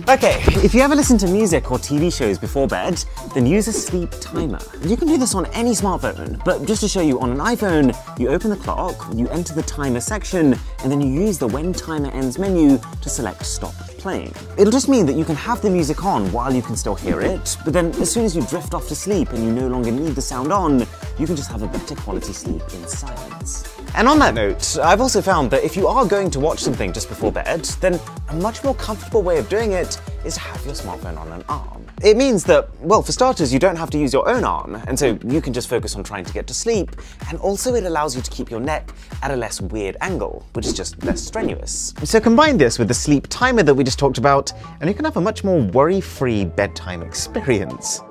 Okay, if you ever listen to music or TV shows before bed, then use a sleep timer. You can do this on any smartphone, but just to show you, on an iPhone, you open the clock, you enter the timer section, and then you use the When Timer Ends menu to select Stop Playing. It'll just mean that you can have the music on while you can still hear it, but then as soon as you drift off to sleep and you no longer need the sound on, you can just have a better quality sleep in silence. And on that note, I've also found that if you are going to watch something just before bed, then a much more comfortable way of doing it is to have your smartphone on an arm. It means that, well, for starters, you don't have to use your own arm, and so you can just focus on trying to get to sleep, and also it allows you to keep your neck at a less weird angle, which is just less strenuous. So combine this with the sleep timer that we just talked about, and you can have a much more worry-free bedtime experience.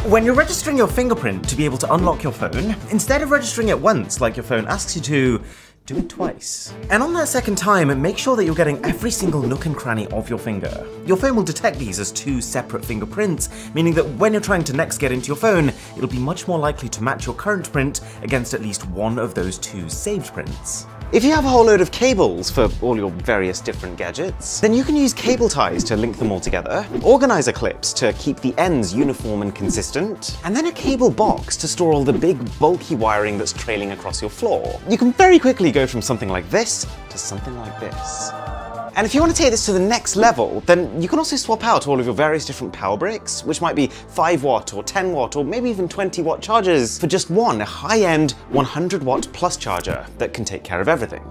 When you're registering your fingerprint to be able to unlock your phone, instead of registering it once like your phone asks you to, do it twice. And on that second time, make sure that you're getting every single nook and cranny of your finger. Your phone will detect these as two separate fingerprints, meaning that when you're trying to next get into your phone, it'll be much more likely to match your current print against at least one of those two saved prints. If you have a whole load of cables for all your various different gadgets, then you can use cable ties to link them all together, organizer clips to keep the ends uniform and consistent, and then a cable box to store all the big bulky wiring that's trailing across your floor. You can very quickly go from something like this to something like this. And if you want to take this to the next level, then you can also swap out all of your various different power bricks, which might be 5 watt or 10 watt or maybe even 20 watt chargers, for just one high-end 100 watt plus charger that can take care of everything.